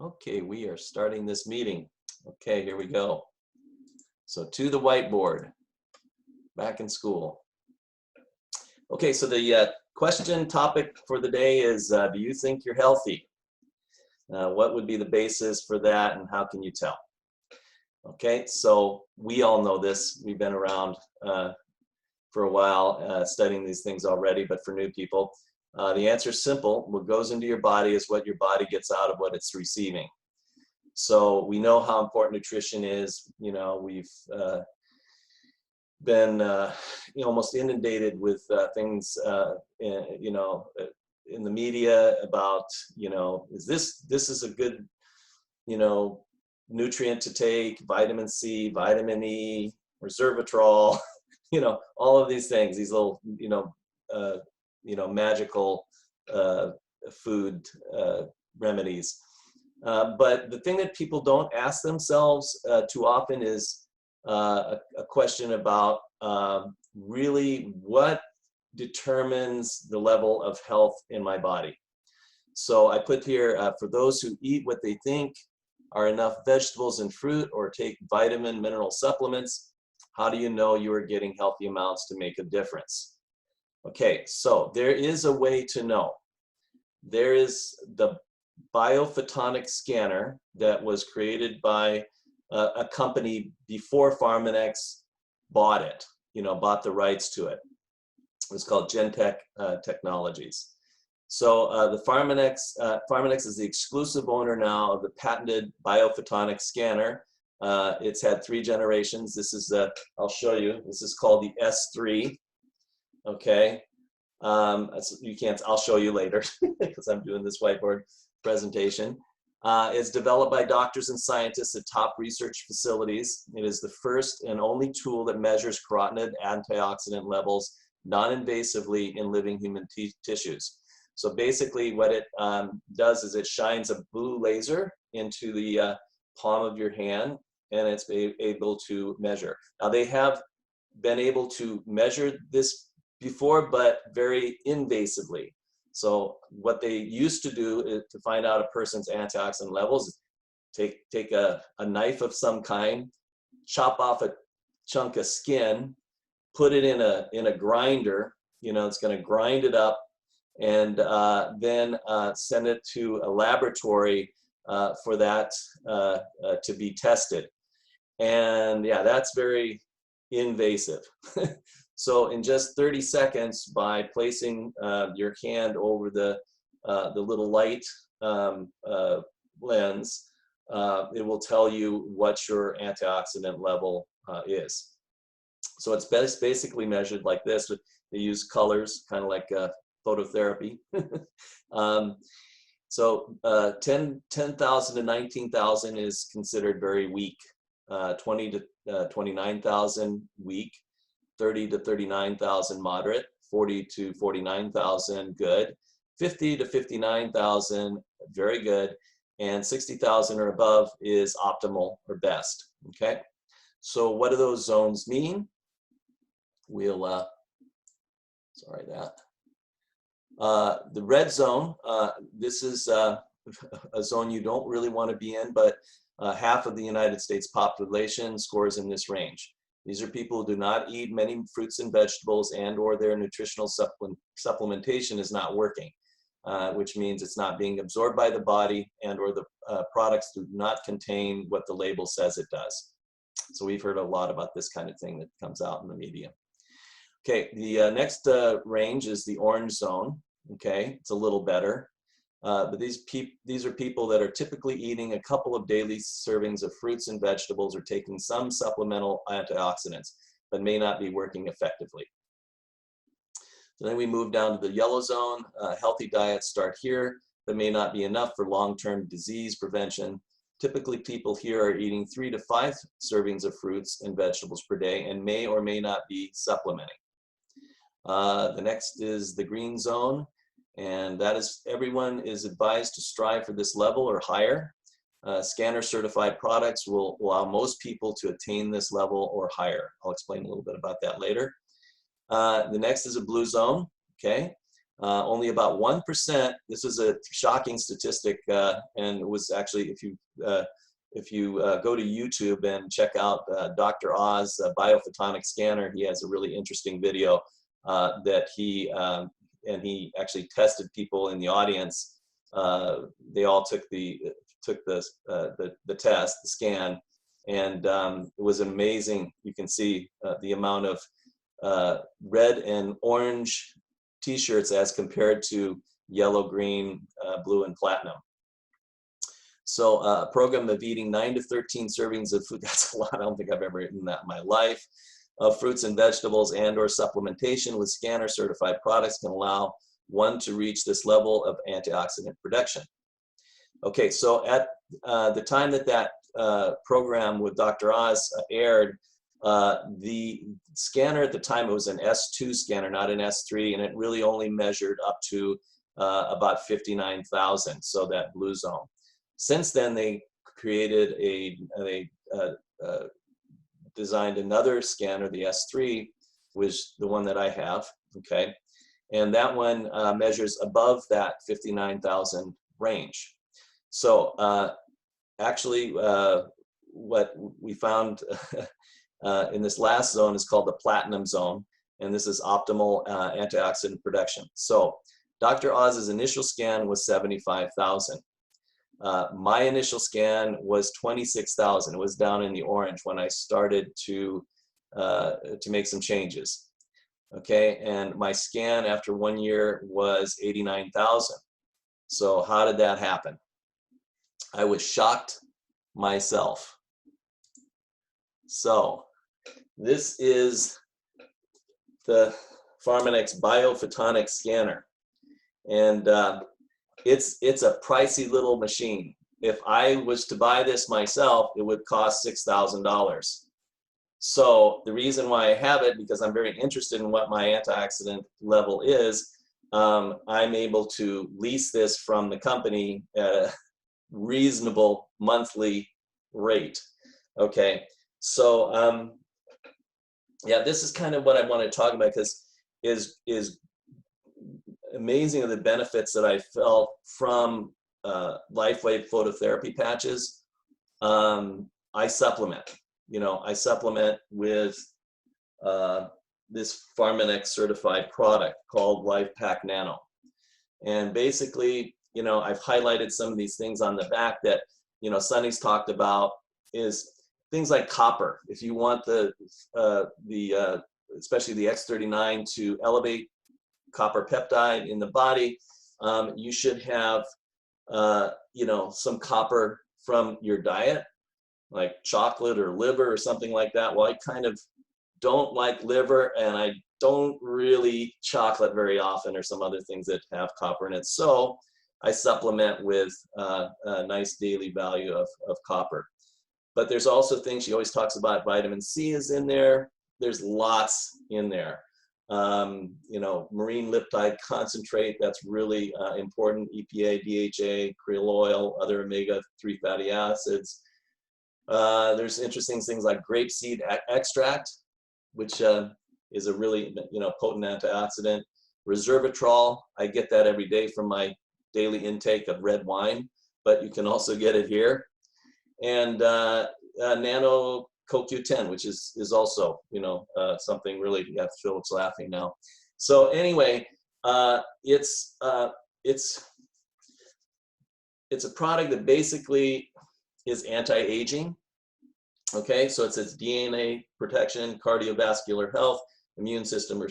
Okay, we are starting this meeting. Okay, here we go. So to the whiteboard, back in school. Okay, so the question topic for the day is, do you think you're healthy? What would be the basis for that and how can you tell? Okay, so we all know this. We've been around for a while studying these things already, but for new people, the answer is simple. What goes into your body is what your body gets out of what it's receiving. So we know how important nutrition is. You know, we've been almost inundated with things, in the media about, this is a good, nutrient to take, vitamin C, vitamin E, resveratrol, all of these things, these little, magical food remedies. But the thing that people don't ask themselves too often is a question about really what determines the level of health in my body. So I put here, for those who eat what they think are enough vegetables and fruit or take vitamin, mineral supplements, how do you know you are getting healthy amounts to make a difference? Okay, so there is a way to know. There is the BioPhotonic Scanner that was created by a company before Pharmanex bought it, bought the rights to it. It was called Gentech Technologies. So the Pharmanex is the exclusive owner now of the patented BioPhotonic Scanner. It's had 3 generations. This is I'll show you. This is called the S3. Okay, you can't. I'll show you later because I'm doing this whiteboard presentation. It's developed by doctors and scientists at top research facilities. It is the first and only tool that measures carotenoid antioxidant levels non-invasively in living human tissues. So basically what it does is it shines a blue laser into the palm of your hand, and it's able to measure. Now they have been able to measure this before, but very invasively. So what they used to do is to find out a person's antioxidant levels, take a knife of some kind, chop off a chunk of skin, put it in a grinder. It's going to grind it up, and then send it to a laboratory for that to be tested. And yeah, that's very invasive. So in just 30 seconds, by placing your hand over the little light lens, it will tell you what your antioxidant level is. So it's basically measured like this. They use colors, kind of like phototherapy. So 10,000 to 19,000 is considered very weak. 20 to 29,000 weak. 30 to 39,000 moderate, 40 to 49,000 good, 50 to 59,000 very good, and 60,000 or above is optimal or best. Okay, so what do those zones mean? We'll the red zone, this is a zone you don't really want to be in, but half of the United States population scores in this range. These are people who do not eat many fruits and vegetables, and or their nutritional supplementation is not working, which means it's not being absorbed by the body, and or the products do not contain what the label says it does. So we've heard a lot about this kind of thing that comes out in the media. Okay, the next range is the orange zone. Okay, it's a little better. But these are people that are typically eating a couple of daily servings of fruits and vegetables or taking some supplemental antioxidants, but may not be working effectively. So then we move down to the yellow zone. Healthy diets start here, but may not be enough for long-term disease prevention. Typically, people here are eating 3 to 5 servings of fruits and vegetables per day and may or may not be supplementing. The next is the green zone. And that is, everyone is advised to strive for this level or higher. Scanner certified products will allow most people to attain this level or higher. I'll explain a little bit about that later. The next is a blue zone. Okay, Only about 1%, this is a shocking statistic, and it was actually, if you go to YouTube and check out Dr. Oz BioPhotonic Scanner, he has a really interesting video that and he actually tested people in the audience. They all took the test, the scan, and it was amazing. You can see the amount of red and orange t-shirts as compared to yellow, green, blue, and platinum. So a program of eating 9 to 13 servings of food, that's a lot. I don't think I've ever eaten that in my life. Of fruits and vegetables and or supplementation with scanner certified products can allow one to reach this level of antioxidant production. Okay, so at the time that program with Dr. Oz aired, the scanner at the time, it was an S2 scanner, not an S3, and it really only measured up to about 59,000, so that blue zone. Since then, they created they designed another scanner, the S3, which the one that I have, okay? And that one measures above that 59,000 range. So actually, what we found in this last zone is called the platinum zone, and this is optimal antioxidant production. So Dr. Oz's initial scan was 75,000. My initial scan was 26,000. It was down in the orange when I started to make some changes. Okay, and my scan after 1 year was 89,000. So how did that happen? I was shocked myself. So this is the Pharmanex BioPhotonic Scanner, and it's a pricey little machine. If I was to buy this myself, it would cost $6,000. So the reason why I have it, because I'm very interested in what my antioxidant level is, I'm able to lease this from the company at a reasonable monthly rate. Okay, so yeah, this is kind of what I want to talk about, because is amazing of the benefits that I felt from LifeWave phototherapy patches. I supplement. I supplement with this Pharmanex certified product called LifePak Nano. And basically, I've highlighted some of these things on the back that, Sunny's talked about, is things like copper. If you want especially the X39 to elevate copper peptide in the body, you should have, some copper from your diet, like chocolate or liver or something like that. Well, I kind of don't like liver, and I don't really eat chocolate very often, or some other things that have copper in it. So I supplement with a nice daily value of copper. But there's also things, she always talks about vitamin C is in there. There's lots in there. Marine liptide concentrate, that's really important. EPA, DHA, krill oil, other omega-3 fatty acids. There's interesting things like grapeseed extract, which is a really potent antioxidant. Resveratrol, I get that every day from my daily intake of red wine, but you can also get it here. And nano CoQ10, which is also something really, yeah, Philip's laughing now. So anyway, it's a product that basically is anti-aging. Okay, so it says DNA protection, cardiovascular health, immune system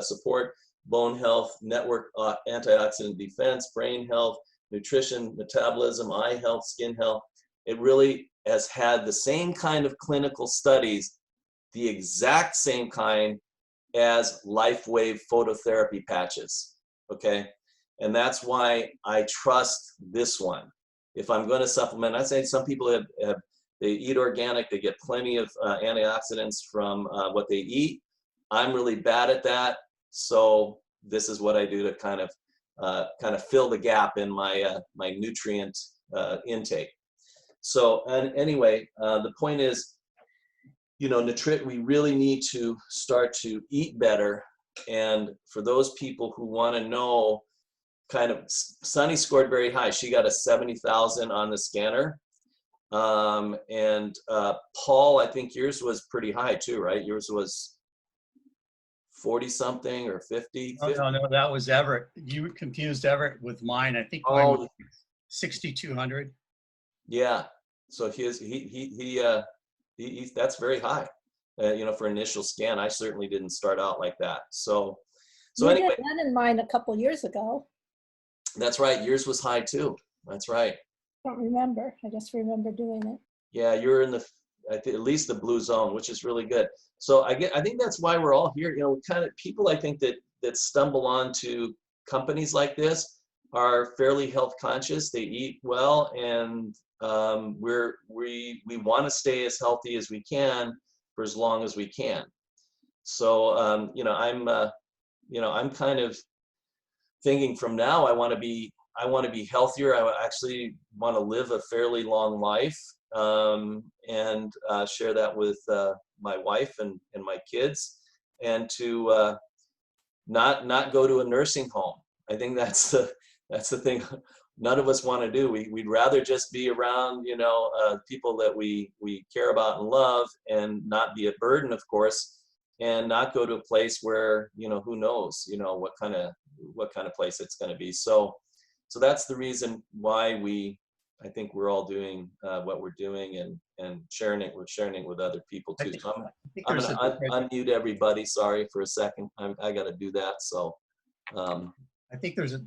support, bone health, network antioxidant defense, brain health, nutrition, metabolism, eye health, skin health. It really has had the same kind of clinical studies, the exact same kind as LifeWave phototherapy patches, okay? And that's why I trust this one. If I'm going to supplement, I say some people they eat organic, they get plenty of antioxidants from what they eat. I'm really bad at that, so this is what I do to kind of fill the gap in my my nutrient intake. So, and anyway, the point is, we really need to start to eat better And for those people who want to know, kind of, Sunny scored very high. She got a 70,000 on the scanner. And Paul, I think yours was pretty high too, right? Yours was 40 something or 50. Oh, no, that was Everett. You confused Everett with mine. I think mine was 6,200. Yeah. So that's very high. You know, for initial scan. I certainly didn't start out like that. So anyway, did that in mine a couple years ago. That's right. Yours was high too. That's right. I don't remember. I just remember doing it. Yeah, you're in the at least the blue zone, which is really good. So I think that's why we're all here. You know, kind of people I think that stumble onto companies like this are fairly health conscious. They eat well, and we want to stay as healthy as we can for as long as we can. So you know, I'm kind of thinking from now, I want to be healthier. I actually want to live a fairly long life, and share that with my wife and my kids, and to not go to a nursing home. I think that's the thing none of us want to do. We'd rather just be around, you know, people that we care about and love, and not be a burden, of course, and not go to a place where, you know, who knows, you know, what kind of place it's going to be. So that's the reason why I think we're all doing what we're doing, and sharing it with other people too. So I'm going to unmute everybody. Sorry for a second. I got to do that. So I think there's a